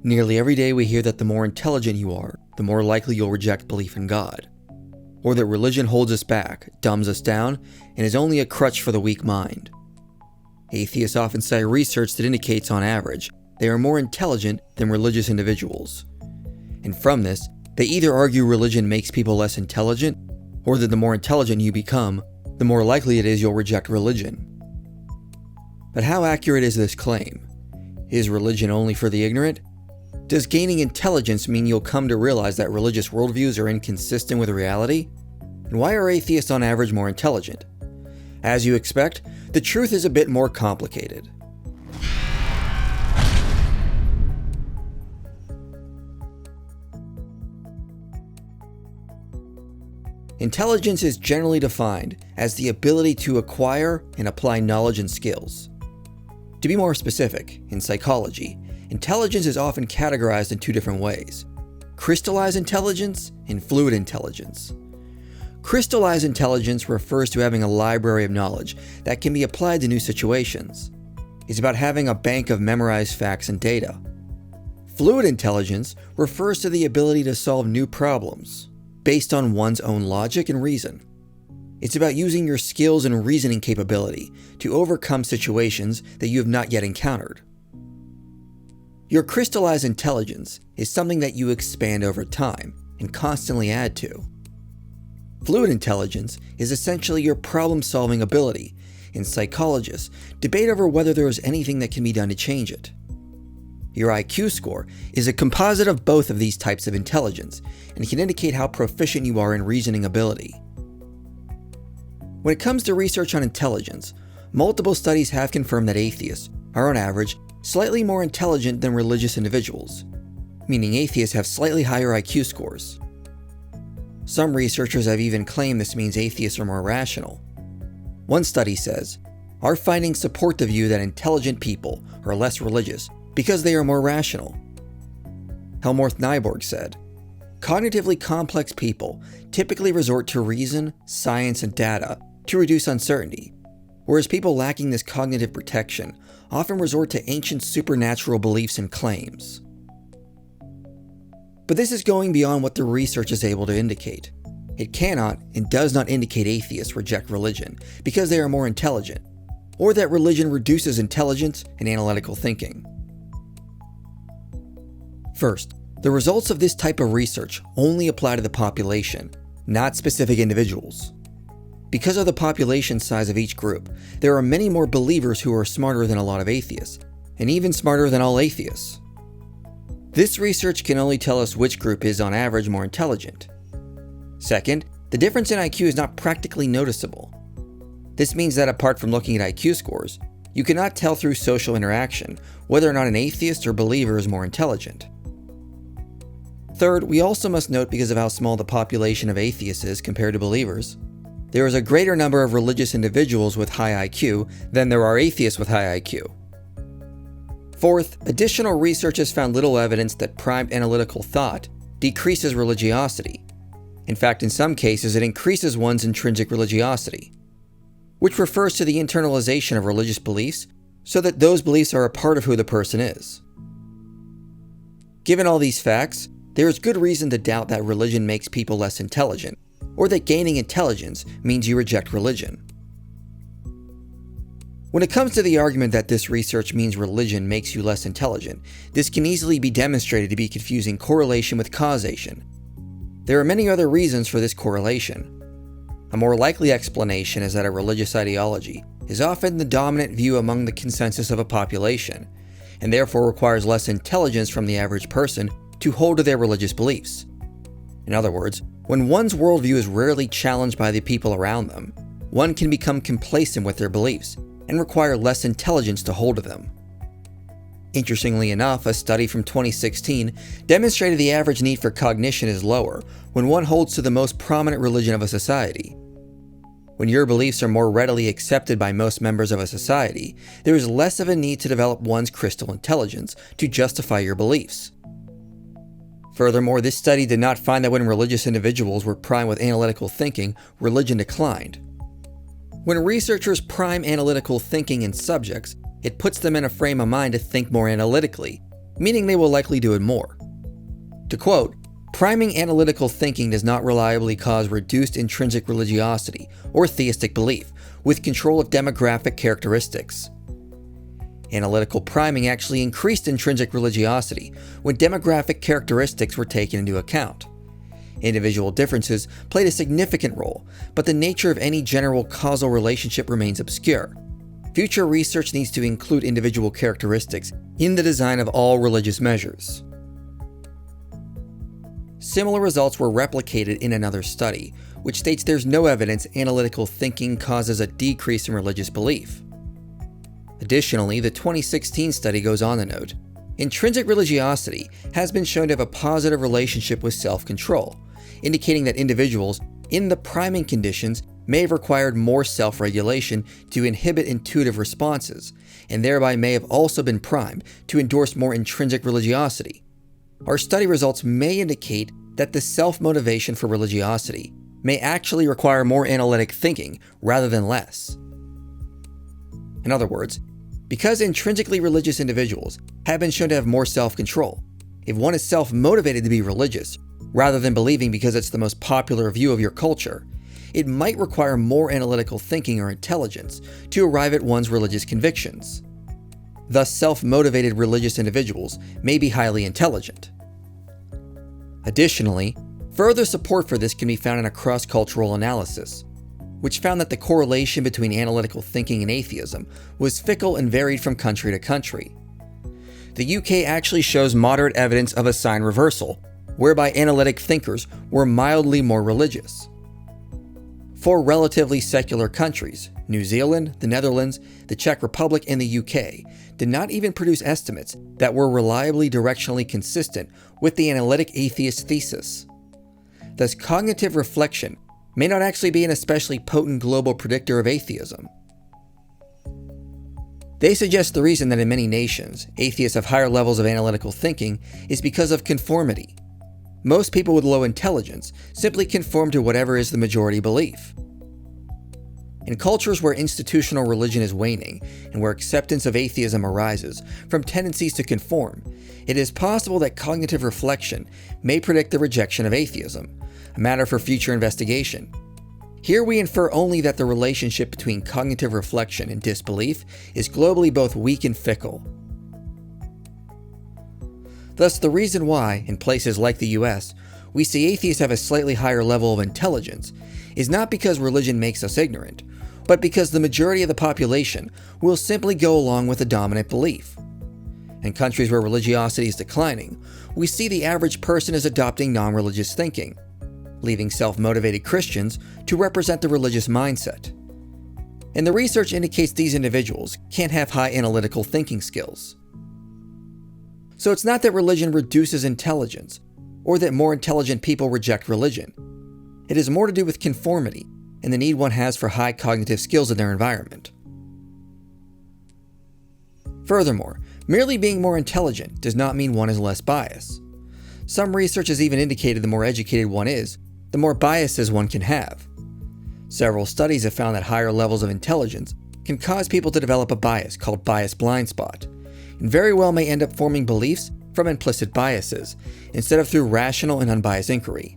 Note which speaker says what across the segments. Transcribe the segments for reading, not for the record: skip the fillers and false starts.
Speaker 1: Nearly every day we hear that the more intelligent you are, the more likely you'll reject belief in God. Or that religion holds us back, dumbs us down, and is only a crutch for the weak mind. Atheists often cite research that indicates, on average, they are more intelligent than religious individuals. And from this, they either argue religion makes people less intelligent, or that the more intelligent you become, the more likely it is you'll reject religion. But how accurate is this claim? Is religion only for the ignorant? Does gaining intelligence mean you'll come to realize that religious worldviews are inconsistent with reality? And why are atheists on average more intelligent? As you expect, the truth is a bit more complicated. Intelligence is generally defined as the ability to acquire and apply knowledge and skills. To be more specific, in psychology, intelligence is often categorized in two different ways: crystallized intelligence and fluid intelligence. Crystallized intelligence refers to having a library of knowledge that can be applied to new situations. It's about having a bank of memorized facts and data. Fluid intelligence refers to the ability to solve new problems based on one's own logic and reason. It's about using your skills and reasoning capability to overcome situations that you have not yet encountered. Your crystallized intelligence is something that you expand over time and constantly add to. Fluid intelligence is essentially your problem-solving ability, and psychologists debate over whether there is anything that can be done to change it. Your IQ score is a composite of both of these types of intelligence and can indicate how proficient you are in reasoning ability. When it comes to research on intelligence, multiple studies have confirmed that atheists are on average slightly more intelligent than religious individuals, meaning atheists have slightly higher IQ scores. Some researchers have even claimed this means atheists are more rational. One study says, "Our findings support the view that intelligent people are less religious because they are more rational." Helmorth Nyborg said, "Cognitively complex people typically resort to reason, science, and data to reduce uncertainty, whereas people lacking this cognitive protection often resort to ancient supernatural beliefs and claims." But this is going beyond what the research is able to indicate. It cannot and does not indicate atheists reject religion because they are more intelligent, or that religion reduces intelligence and analytical thinking. First, the results of this type of research only apply to the population, not specific individuals. Because of the population size of each group, there are many more believers who are smarter than a lot of atheists, and even smarter than all atheists. This research can only tell us which group is on average more intelligent. Second, the difference in IQ is not practically noticeable. This means that apart from looking at IQ scores, you cannot tell through social interaction whether or not an atheist or believer is more intelligent. Third, we also must note, because of how small the population of atheists is compared to believers, there is a greater number of religious individuals with high IQ than there are atheists with high IQ. Fourth, additional research has found little evidence that primed analytical thought decreases religiosity. In fact, in some cases, it increases one's intrinsic religiosity, which refers to the internalization of religious beliefs so that those beliefs are a part of who the person is. Given all these facts, there is good reason to doubt that religion makes people less intelligent, or that gaining intelligence means you reject religion. When it comes to the argument that this research means religion makes you less intelligent, this can easily be demonstrated to be confusing correlation with causation. There are many other reasons for this correlation. A more likely explanation is that a religious ideology is often the dominant view among the consensus of a population, and therefore requires less intelligence from the average person to hold to their religious beliefs. In other words, when one's worldview is rarely challenged by the people around them, one can become complacent with their beliefs and require less intelligence to hold to them. Interestingly enough, a study from 2016 demonstrated the average need for cognition is lower when one holds to the most prominent religion of a society. When your beliefs are more readily accepted by most members of a society, there is less of a need to develop one's crystal intelligence to justify your beliefs. Furthermore, this study did not find that when religious individuals were primed with analytical thinking, religion declined. When researchers prime analytical thinking in subjects, it puts them in a frame of mind to think more analytically, meaning they will likely do it more. To quote, priming analytical thinking does not reliably cause reduced intrinsic religiosity or theistic belief with control of demographic characteristics. Analytical priming actually increased intrinsic religiosity when demographic characteristics were taken into account. Individual differences played a significant role, but the nature of any general causal relationship remains obscure. Future research needs to include individual characteristics in the design of all religious measures. Similar results were replicated in another study, which states there's no evidence analytical thinking causes a decrease in religious belief. Additionally, the 2016 study goes on to note, intrinsic religiosity has been shown to have a positive relationship with self-control, indicating that individuals in the priming conditions may have required more self-regulation to inhibit intuitive responses, and thereby may have also been primed to endorse more intrinsic religiosity. Our study results may indicate that the self-motivation for religiosity may actually require more analytic thinking rather than less. In other words, because intrinsically religious individuals have been shown to have more self-control, if one is self-motivated to be religious, rather than believing because it's the most popular view of your culture, it might require more analytical thinking or intelligence to arrive at one's religious convictions. Thus, self-motivated religious individuals may be highly intelligent. Additionally, further support for this can be found in a cross-cultural analysis, which found that the correlation between analytical thinking and atheism was fickle and varied from country to country. The UK actually shows moderate evidence of a sign reversal, whereby analytic thinkers were mildly more religious. For relatively secular countries, New Zealand, the Netherlands, the Czech Republic, and the UK did not even produce estimates that were reliably directionally consistent with the analytic atheist thesis. Thus, cognitive reflection may not actually be an especially potent global predictor of atheism. They suggest the reason that in many nations, atheists have higher levels of analytical thinking is because of conformity. Most people with low intelligence simply conform to whatever is the majority belief. In cultures where institutional religion is waning and where acceptance of atheism arises from tendencies to conform, it is possible that cognitive reflection may predict the rejection of atheism, a matter for future investigation. Here we infer only that the relationship between cognitive reflection and disbelief is globally both weak and fickle. Thus, the reason why, in places like the US, we see atheists have a slightly higher level of intelligence is not because religion makes us ignorant, but because the majority of the population will simply go along with the dominant belief. In countries where religiosity is declining, we see the average person is adopting non-religious thinking, leaving self-motivated Christians to represent the religious mindset. And the research indicates these individuals can't have high analytical thinking skills. So it's not that religion reduces intelligence, or that more intelligent people reject religion. It is more to do with conformity and the need one has for high cognitive skills in their environment. Furthermore, merely being more intelligent does not mean one is less biased. Some research has even indicated the more educated one is, the more biases one can have. Several studies have found that higher levels of intelligence can cause people to develop a bias called bias blind spot, and very well may end up forming beliefs from implicit biases, instead of through rational and unbiased inquiry.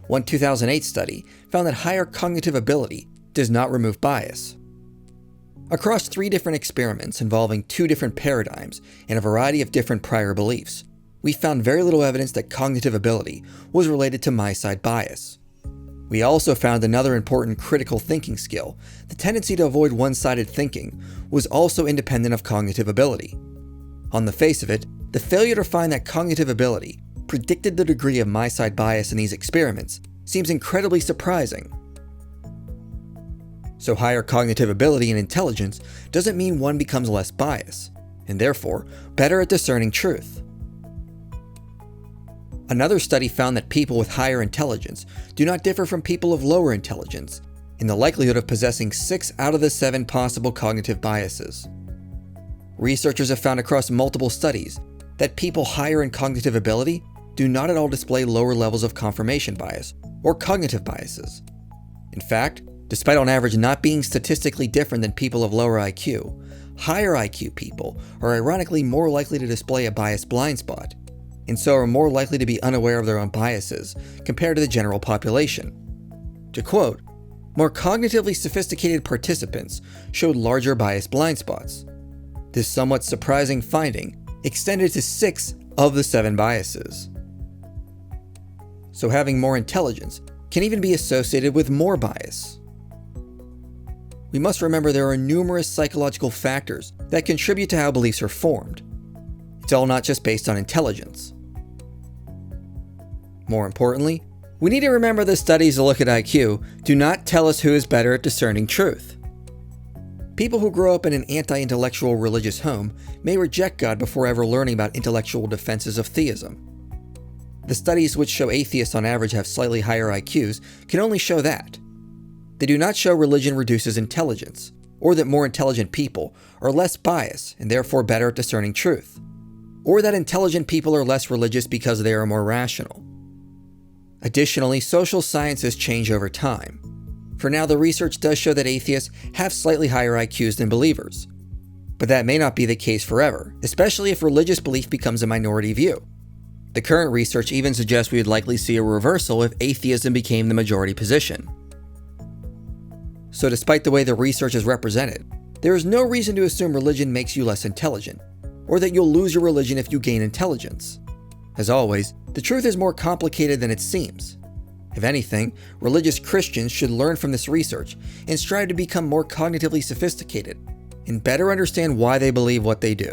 Speaker 1: One 2008 study found that higher cognitive ability does not remove bias. Across 3 different experiments involving 2 different paradigms and a variety of different prior beliefs, we found very little evidence that cognitive ability was related to my-side bias. We also found another important critical thinking skill, the tendency to avoid one-sided thinking, was also independent of cognitive ability. On the face of it, the failure to find that cognitive ability predicted the degree of my-side bias in these experiments seems incredibly surprising. So higher cognitive ability and intelligence doesn't mean one becomes less biased, and therefore better at discerning truth. Another study found that people with higher intelligence do not differ from people of lower intelligence in the likelihood of possessing 6 out of the 7 possible cognitive biases. Researchers have found across multiple studies that people higher in cognitive ability do not at all display lower levels of confirmation bias or cognitive biases. In fact, despite on average not being statistically different than people of lower IQ, higher IQ people are ironically more likely to display a biased blind spot, and so are more likely to be unaware of their own biases compared to the general population. To quote, "More cognitively sophisticated participants showed larger biased blind spots. This somewhat surprising finding extended to 6 of the 7 biases." So having more intelligence can even be associated with more bias. We must remember there are numerous psychological factors that contribute to how beliefs are formed. It's all not just based on intelligence. More importantly, we need to remember the studies that look at IQ do not tell us who is better at discerning truth. People who grow up in an anti-intellectual religious home may reject God before ever learning about intellectual defenses of theism. The studies which show atheists on average have slightly higher IQs can only show that. They do not show religion reduces intelligence, or that more intelligent people are less biased and therefore better at discerning truth, or that intelligent people are less religious because they are more rational. Additionally, social sciences change over time. For now, the research does show that atheists have slightly higher IQs than believers. But that may not be the case forever, especially if religious belief becomes a minority view. The current research even suggests we would likely see a reversal if atheism became the majority position. So despite the way the research is represented, there is no reason to assume religion makes you less intelligent, or that you'll lose your religion if you gain intelligence. As always, the truth is more complicated than it seems. If anything, religious Christians should learn from this research and strive to become more cognitively sophisticated and better understand why they believe what they do.